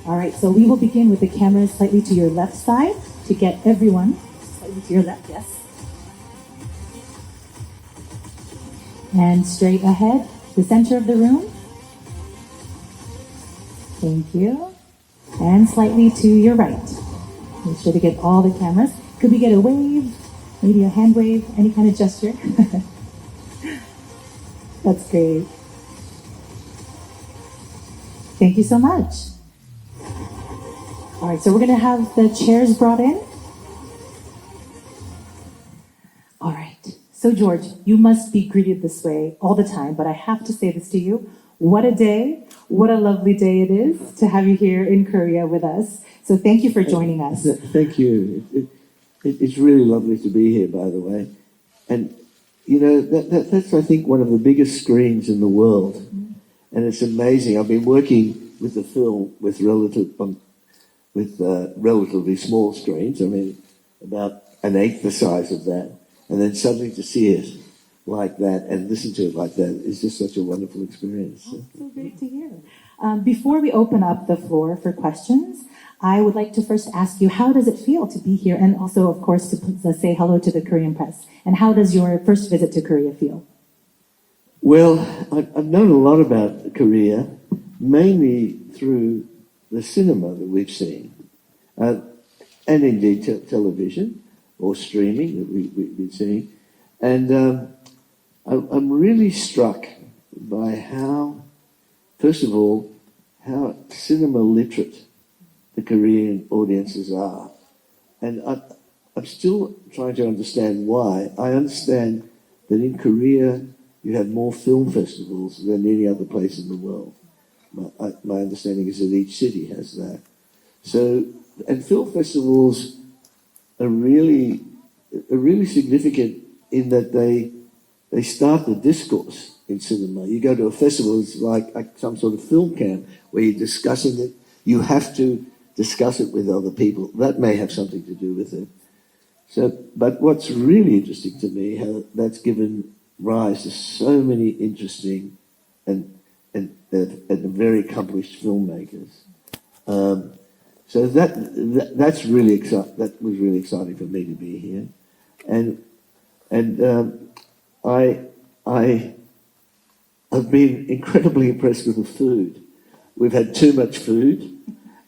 All right, so we will begin with the cameras slightly to your left side to get everyone slightly to your left, yes. And straight ahead, the center of the room. Thank you. And slightly to your right. Make sure to get all the cameras. Could we get a wave? Maybe a hand wave? Any kind of gesture? That's great. Thank you so much. All right, so we're going to have the chairs brought in. All right. So, George, you must be greeted this way all the time, but I have to say this to you. What a day. What a lovely day it is to have you here in Korea with us. So thank you for joining us. Thank you. It's really lovely to be here, by the way. And, you know, that's, I think, one of the biggest screens in the world. And it's amazing. I've been working with the film with relatively small screens. I mean, about an eighth the size of that. And then suddenly to see it like that and listen to it like that is just such a wonderful experience. Oh, so great to hear. Before we open up the floor for questions, I would like to first ask you, how does it feel to be here? And also, of course, to say hello to the Korean press. And how does your first visit to Korea feel? Well, I've known a lot about Korea, mainly through the cinema that we've seen, and indeed television or streaming that we've been seeing. And I'm really struck by how, first of all, how cinema literate the Korean audiences are. And I'm still trying to understand why. I understand that in Korea you have more film festivals than any other place in the world. My understanding is that each city has that. So, and film festivals are really significant in that they start the discourse in cinema. You go to a festival, it's like some sort of film camp where you're discussing it. You have to discuss it with other people. That may have something to do with it. So, but what's really interesting to me, how that's given rise to so many interesting and very accomplished filmmakers. So that's really exciting. That was really exciting for me to be here, and I've been incredibly impressed with the food. We've had too much food,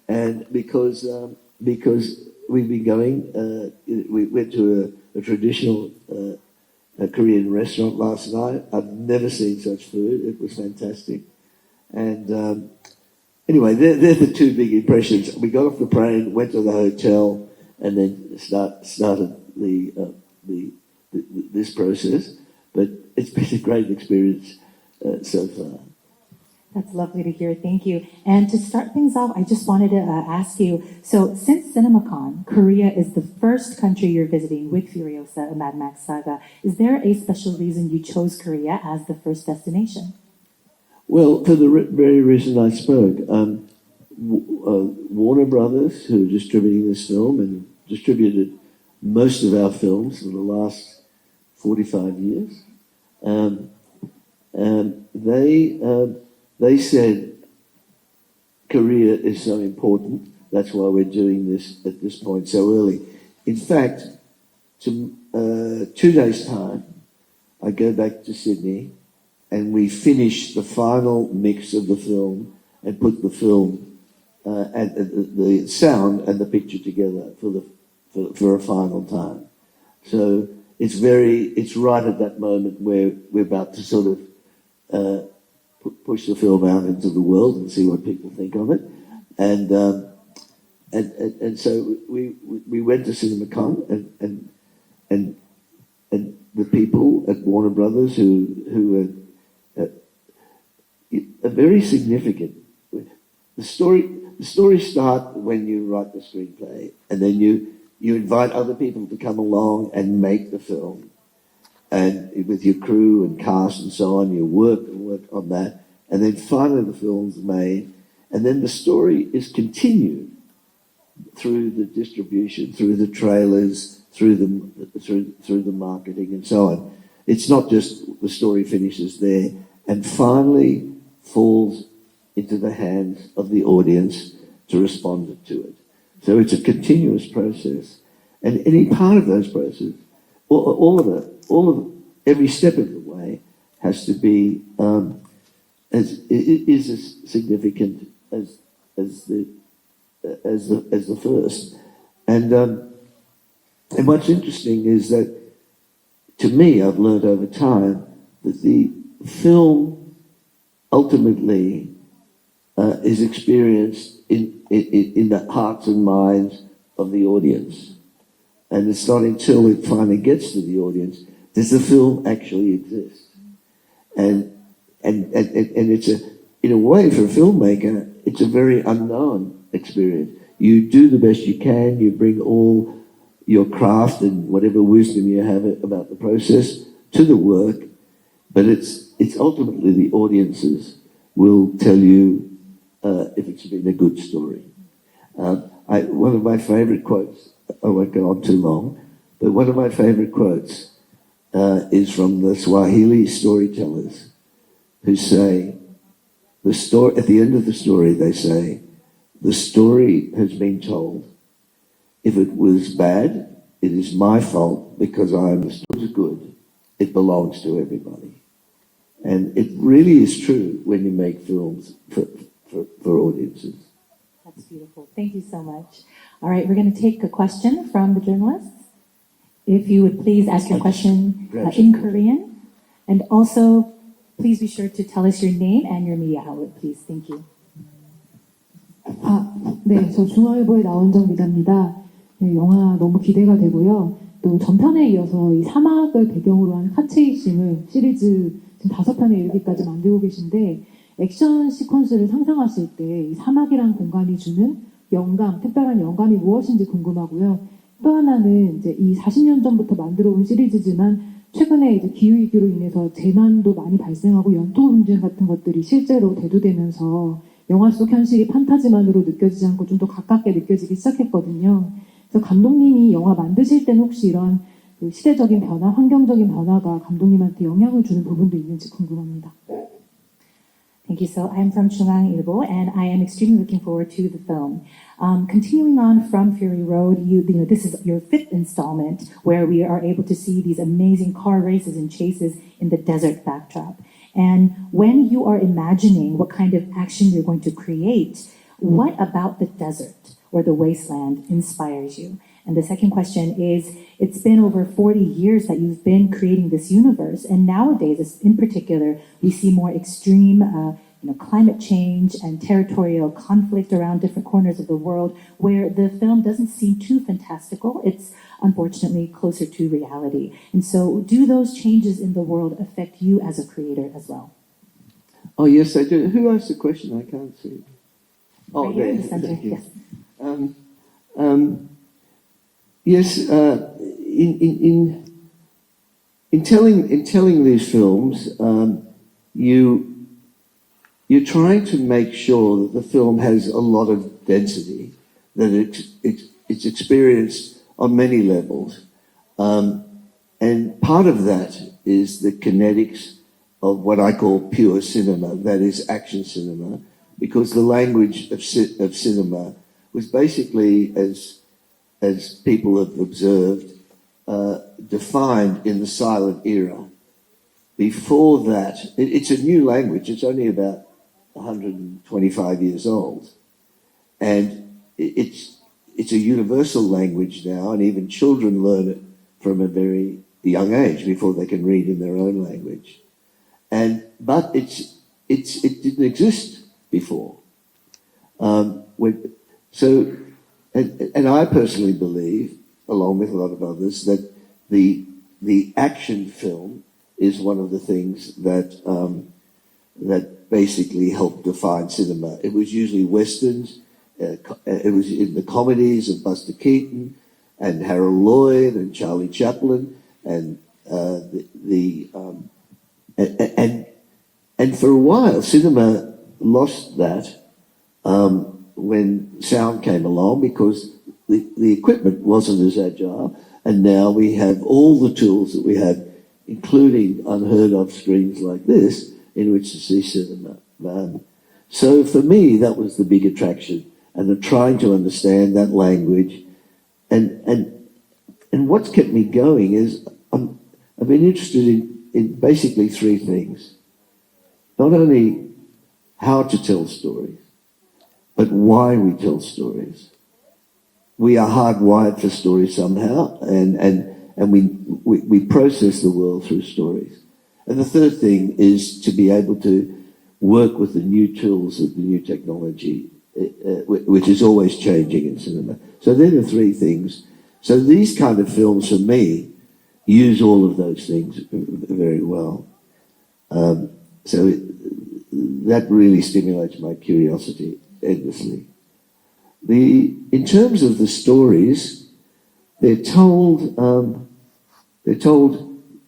and because we've been going, we went to a traditional Korean restaurant last night. I've never seen such food. It was fantastic. And anyway, they're the two big impressions. We got off the plane, went to the hotel, and then started this process. But it's been a great experience so far. That's lovely to hear. Thank you. And to start things off, I just wanted to ask you, so since CinemaCon, Korea is the first country you're visiting with Furiosa, a Mad Max Saga. Is there a special reason you chose Korea as the first destination? Well, for the very reason I spoke. Warner Brothers, who are distributing this film and distributed most of our films for the last 45 years, they said Korea is so important, that's why we're doing this at this point so early. In fact, 2 days' time, I go back to Sydney and we finish the final mix of the film and put the film and the sound and the picture together for a final time. So it's right at that moment where we're about to sort of push the film out into the world and see what people think of it. And so we went to CinemaCon and the people at Warner Brothers who are very significant. The stories start when you write the screenplay, and then you invite other people to come along and make the film. And with your crew and cast and so on, you work on that, and then finally the film's made, and then the story is continued through the distribution, through the trailers, through the marketing and so on. It's not just the story finishes there and finally falls into the hands of the audience to respond to it. So it's a continuous process, and any part of those processes, every step of the way has to be as significant as the first. And what's interesting is that, to me, I've learned over time that the film ultimately is experienced in the hearts and minds of the audience. And it's not until it finally gets to the audience does the film actually exist. And it's in a way, for a filmmaker, it's a very unknown experience. You do the best you can, you bring all your craft and whatever wisdom you have about the process to the work, but it's ultimately the audiences will tell you if it's been a good story. One of my favorite quotes, I won't go on too long, but one of my favorite quotes is from the Swahili storytellers who say, at the end of the story, they say, the story has been told. If it was bad, it is my fault because I understood it was good. It belongs to everybody. And it really is true when you make films for audiences. That's beautiful. Thank you so much. All right, we're going to take a question from the journalists. If you would please ask your question in Korean. And also, please be sure to tell us your name and your media outlet, please. Thank you. 네, 저 중앙일보의 나원정 기자입니다. 네, 영화 너무 기대가 되고요. 또 전편에 이어서 이 사막을 배경으로 한 카체이싱을 시리즈 지금 5편에 이르기까지 만들고 계신데, 액션 시퀀스를 상상하실 때 이 사막이란 공간이 주는 영감, 특별한 영감이 무엇인지 궁금하고요. 또 하나는 이제 이 40년 전부터 만들어 온 시리즈지만 최근에 이제 기후위기로 인해서 재난도 많이 발생하고 연토 분쟁 같은 것들이 실제로 대두되면서 영화 속 현실이 판타지만으로 느껴지지 않고 좀 더 가깝게 느껴지기 시작했거든요. 그래서 감독님이 영화 만드실 때는 혹시 이런 그 시대적인 변화, 환경적인 변화가 감독님한테 영향을 주는 부분도 있는지 궁금합니다. Thank you. So I'm from 중앙일보, and I am extremely looking forward to the film. Continuing on from Fury Road, you know, this is your 5th installment where we are able to see these amazing car races and chases in the desert backdrop. And when you are imagining what kind of action you're going to create, what about the desert or the wasteland inspires you? And the second question is, it's been over 40 years that you've been creating this universe, and nowadays, in particular, we see more extreme climate change and territorial conflict around different corners of the world where the film doesn't seem too fantastical. It's unfortunately closer to reality. And so do those changes in the world affect you as a creator as well? Oh, yes, I do. Who asked the question? I can't see. Oh, right here there. in the center, yes. Yes, in telling these films, you're trying to make sure that the film has a lot of density, that it's experienced on many levels, and part of that is the kinetics of what I call pure cinema, that is action cinema, because the language of cinema was basically, as people have observed, defined in the silent era. Before that, it's a new language. It's only about 125 years old. And it's a universal language now, and even children learn it from a very young age before they can read in their own language. But it didn't exist before. And I personally believe, along with a lot of others, that the action film is one of the things that basically helped define cinema. It was usually westerns. It was in the comedies of Buster Keaton and Harold Lloyd and Charlie Chaplin, and for a while cinema lost that when sound came along, because the equipment wasn't as agile, and now we have all the tools that we have, including unheard of screens like this, in which to see cinema. So for me, that was the big attraction. and are trying to understand that language. And what's kept me going is I've been interested in basically three things. Not only how to tell stories, but why we tell stories. We are hardwired for stories somehow, and we process the world through stories. And the third thing is to be able to work with the new tools of the new technology, which is always changing in cinema. So they're the three things. So these kind of films, for me, use all of those things very well. So that really stimulates my curiosity endlessly. In terms of the stories, they're told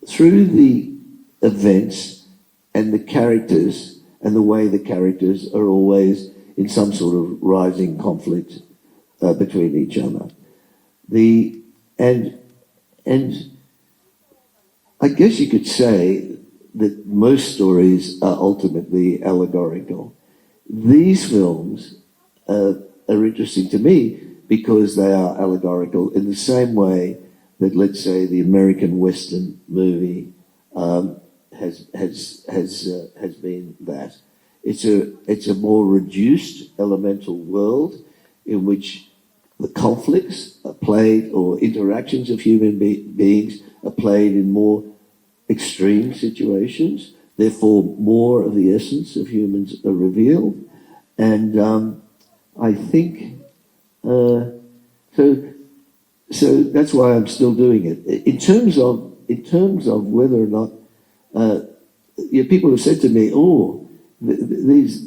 through the events and the characters, and the way the characters are always in some sort of rising conflict between each other. And I guess you could say that most stories are ultimately allegorical. These films are interesting to me because they are allegorical in the same way that, let's say, the American Western movie has been that. It's a more reduced elemental world in which the conflicts are played, or interactions of human beings are played in more extreme situations. Therefore, more of the essence of humans are revealed. And I think so that's why I'm still doing it. In terms of whether or not people have said to me, these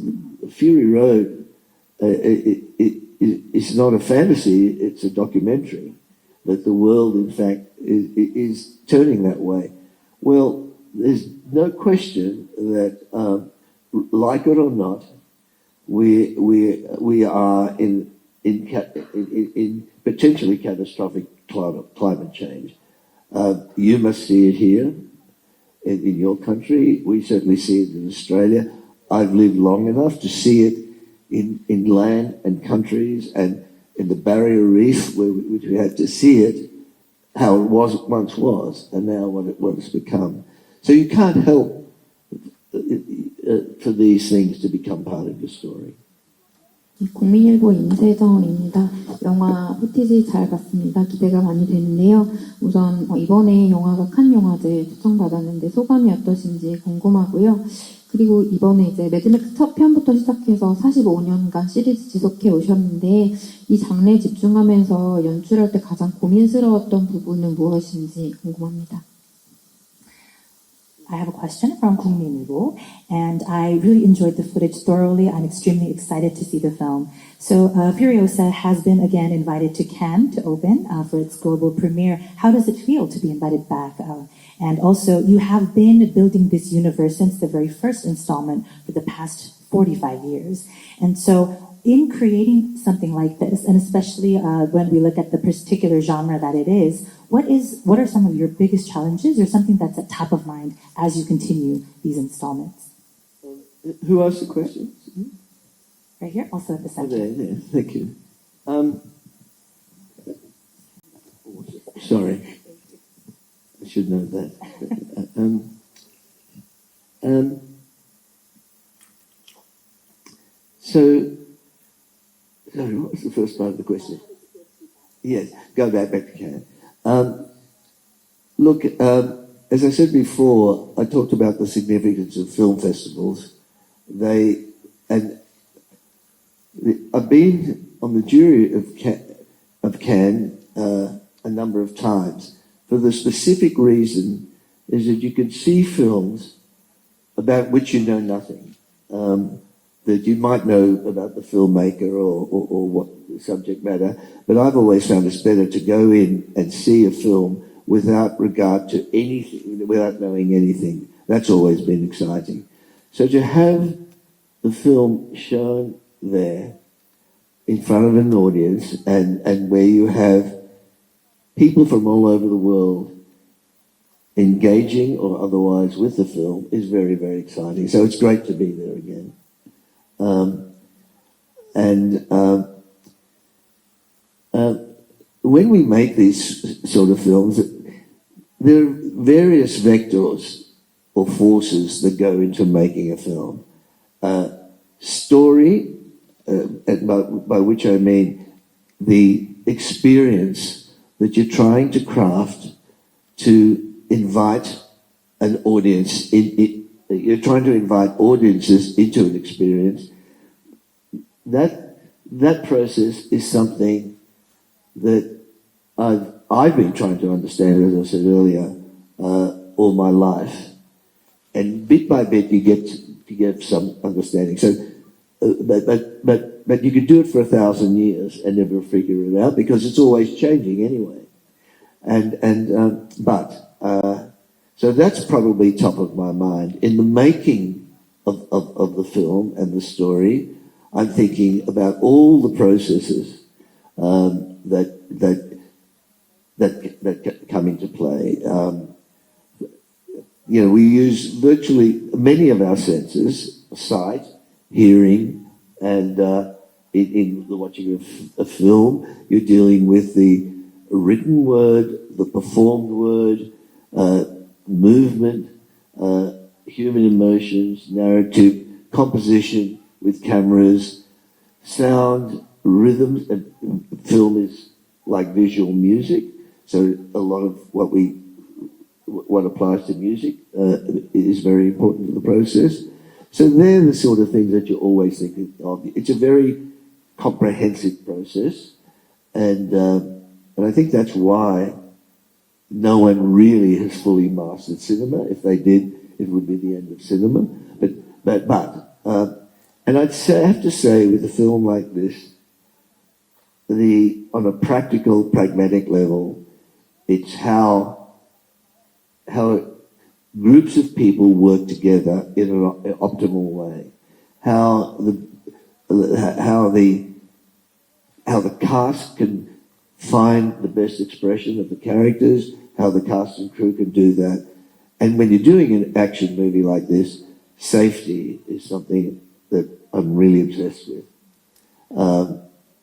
Fury Road, it's not a fantasy, it's a documentary, that the world, in fact, is turning that way. Well, there's no question that, like it or not, we are in potentially catastrophic climate change. You must see it here in your country. We certainly see it in Australia. I've lived long enough to see it in land and countries, and in the Barrier Reef, which we had to see it, how it once was, and now what it's become. So you can't help for these things to become part of your story. 국민일보 임세정입니다. 영화 포티지 잘 봤습니다. 기대가 많이 되는데요. 우선 이번에 영화가 칸 영화제에 초청받았는데 소감이 어떠신지 궁금하고요. 그리고 이번에 이제 매드맥스 첫 편부터 시작해서 45년간 시리즈 지속해 오셨는데 이 장르에 집중하면서 연출할 때 가장 고민스러웠던 부분은 무엇인지 궁금합니다. I have a question from 국민일보, and I really enjoyed the footage thoroughly. I'm extremely excited to see the film. So Furiosa has been again invited to Cannes to open for its global premiere. How does it feel to be invited back? And also, you have been building this universe since the very first installment for the past 45 years. And so in creating something like this, and especially when we look at the particular genre that it is, what are some of your biggest challenges, or something that's at top of mind as you continue these installments? Who asked the question? Right here, also at the center. There. Thank you. Sorry, I should know that. Sorry, what was the first part of the question? Yes, go back to Cannes. Look, as I said before, I talked about the significance of film festivals. I've been on the jury of Cannes a number of times for the specific reason is that you can see films about which you know nothing. That you might know about the filmmaker or what the subject matter, but I've always found it's better to go in and see a film without regard to anything, without knowing anything. That's always been exciting. So to have the film shown there in front of an audience and where you have people from all over the world engaging or otherwise with the film is very, very exciting. So it's great to be there again. when we make these sort of films, there are various vectors or forces that go into making a film. Story, by which I mean the experience that you're trying to craft to invite an audience you're trying to invite audiences into an experience. That process is something that I've been trying to understand, as I said earlier, all my life, and bit by bit you get some understanding. So, but you could do it for 1,000 years and never figure it out because it's always changing anyway. So that's probably top of my mind. In the making of the film and the story, I'm thinking about all the processes that come into play. We use virtually many of our senses: sight, hearing, and in the watching of a film, you're dealing with the written word, the performed word, movement, human emotions, narrative, composition with cameras, sound, rhythms. And film is like visual music, so a lot of what applies to music is very important to the process. So they're the sort of things that you're always thinking of. It's a very comprehensive process, and I think that's why no one really has fully mastered cinema. If they did, it would be the end of cinema. And I have to say, with a film like this, on a practical, pragmatic level, it's how groups of people work together in an optimal way. How the cast can find the best expression of the characters, how the cast and crew can do that. And when you're doing an action movie like this, safety is something that I'm really obsessed with.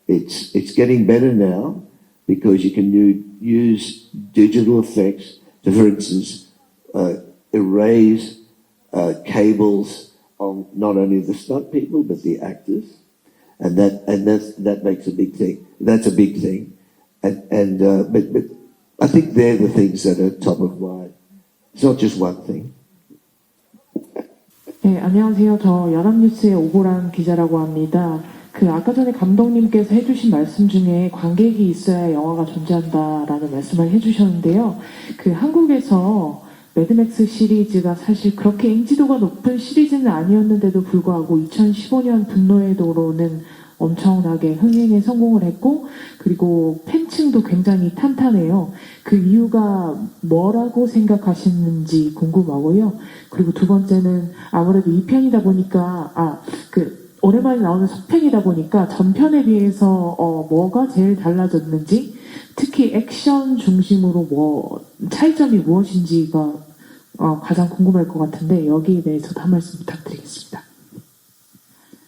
It's getting better now because you can use digital effects to, for instance, erase cables on not only the stunt people but the actors, and that makes a big thing. That's a big thing, but I think they're the things that are top of mind. It's not just one thing. 네, 안녕하세요. 저 연합뉴스의 오보란 기자라고 합니다. 아까 전에 감독님께서 해주신 말씀 중에 관객이 있어야 영화가 존재한다라는 말씀을 해주셨는데요. 한국에서 매드맥스 시리즈가 사실 그렇게 인지도가 높은 시리즈는 아니었는데도 불구하고 2015년 분노의 도로는 엄청나게 흥행에 성공을 했고, 그리고 팬층도 굉장히 탄탄해요. 그 이유가 뭐라고 생각하시는지 궁금하고요. 그리고 두 번째는 아무래도 2편이다 보니까, 오랜만에 나오는 속편이다 보니까 전편에 비해서 뭐가 제일 달라졌는지, 특히 액션 중심으로 차이점이 무엇인지가 가장 궁금할 것 같은데, 여기에 대해서도 한 말씀 부탁드리겠습니다.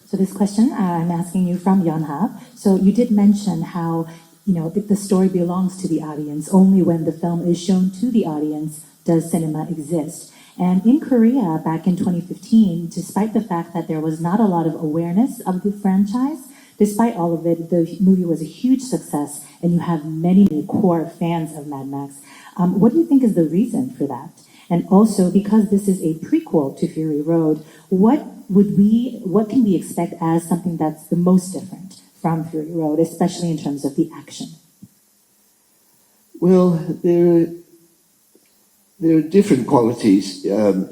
So this question I'm asking you from Yonhap. So you did mention how, if the story belongs to the audience, only when the film is shown to the audience does cinema exist. And in Korea, back in 2015, despite the fact that there was not a lot of awareness of the franchise, despite all of it, the movie was a huge success, and you have many core fans of Mad Max. What do you think is the reason for that? And also, because this is a prequel to Fury Road, what can we expect as something that's the most different from Fury Road, especially in terms of the action? Well, there are different qualities to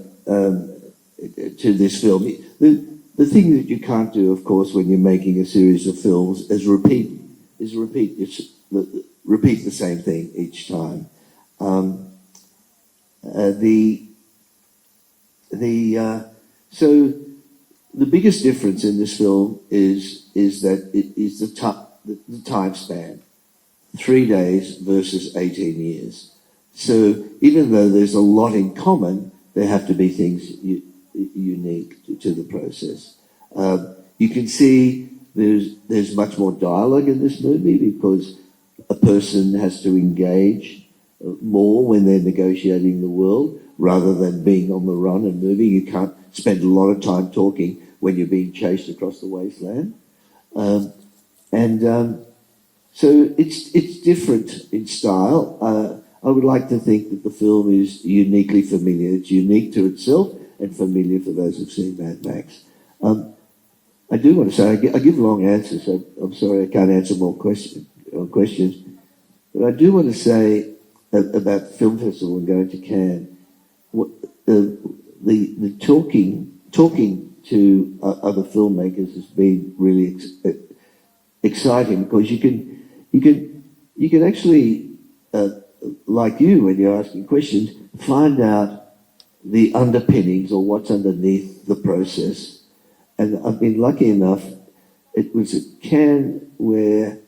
this film. The thing that you can't do, of course, when you're making a series of films is repeat the same thing each time. So the biggest difference in this film is that it is the time span, 3 days versus 18 years. So even though there's a lot in common, there have to be things unique to the process. You can see there's much more dialogue in this movie because a person has to engage more when they're negotiating the world rather than being on the run and moving. You can't spend a lot of time talking when you're being chased across the wasteland. So it's different in style. I would like to think that the film is uniquely familiar. It's unique to itself and familiar for those who've seen Mad Max. I do want to say, I give long answers, so I'm sorry I can't answer more questions. But I do want to say about Film Festival and going to Cannes, the talking to other filmmakers has been really exciting, because you can actually, like you when you're asking questions, find out the underpinnings or what's underneath the process. And I've been lucky enough, it was at Cannes where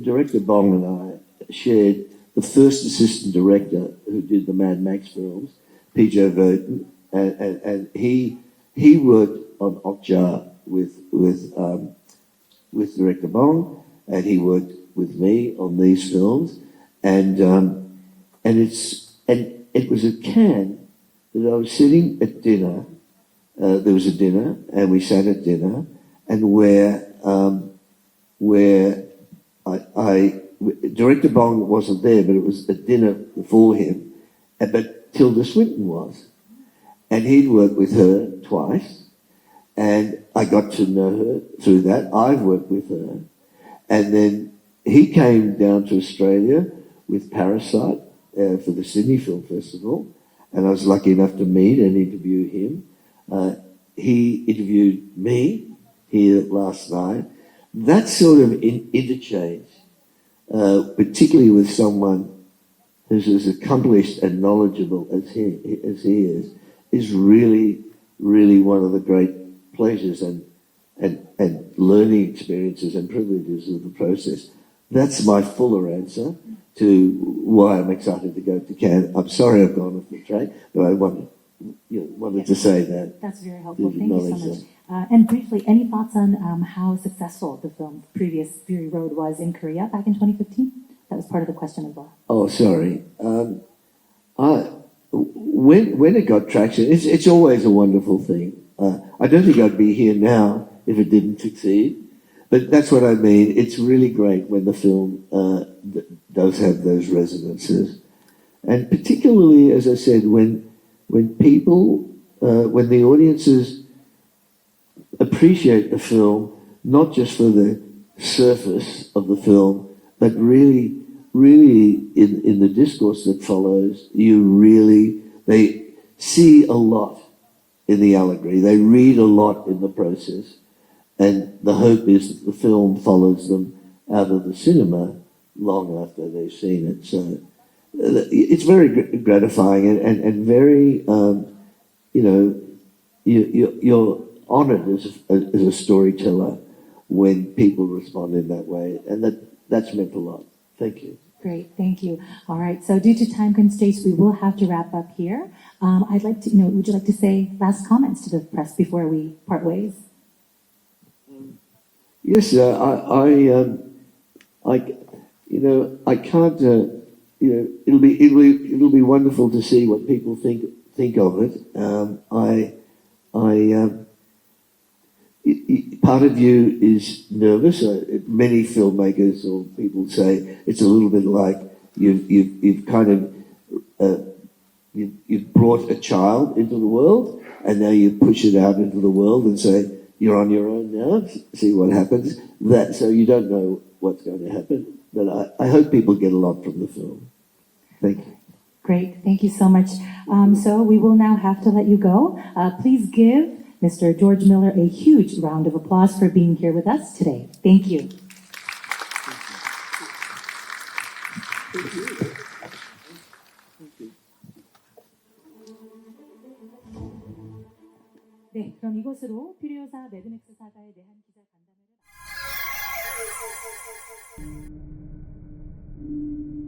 Director Bong and I shared the first assistant director who did the Mad Max films, P.J. Verton, and he worked on Okja with Director Bong, and he worked with me on these films, and it was at Cannes that I was sitting at dinner. There was a dinner, and we sat at dinner, and where Director Bong wasn't there, but it was a dinner for him, but Tilda Swinton was, and he'd worked with her twice, and I got to know her through that. I've worked with her, and then he came down to Australia with Parasite for the Sydney Film Festival, and I was lucky enough to meet and interview him. He interviewed me here last night. That sort of interchange, particularly with someone who's as accomplished and knowledgeable as he is really, really one of the great pleasures and learning experiences and privileges of the process. That's my fuller answer to why I'm excited to go to Cannes. I'm sorry I've gone off the track, but I wanted to say that. That's very helpful. Thank you so much. And briefly, any thoughts on how successful the film previous Fury Road was in Korea back in 2015? That was part of the question as well. Oh, sorry. When it got traction, it's always a wonderful thing. I don't think I'd be here now if it didn't succeed. But that's what I mean. It's really great when the film does have those resonances. And particularly, as I said, when people, when the audiences appreciate the film, not just for the surface of the film, but really in the discourse that follows, they see a lot in the allegory. They read a lot in the process. And the hope is that the film follows them out of the cinema long after they've seen it. So it's very gratifying and very, you're honored as a storyteller when people respond in that way. And that's meant a lot. Thank you. Great, thank you. All right, so due to time constraints, we will have to wrap up here. I'd like to, would you like to say last comments to the press before we part ways? Yes, I can't. It'll be wonderful to see what people think of it. Part of you is nervous. Many filmmakers or people say it's a little bit like you've kind of you've brought a child into the world, and now you push it out into the world and say, you're on your own now, see what happens. So you don't know what's going to happen. But I hope people get a lot from the film. Thank you. Great, thank you so much. So we will now have to let you go. Please give Mr. George Miller a huge round of applause for being here with us today. Thank you. Thank you. 네, 그럼 이것으로 퓨리오사 매드맥스 사가에 대한 기자간담회를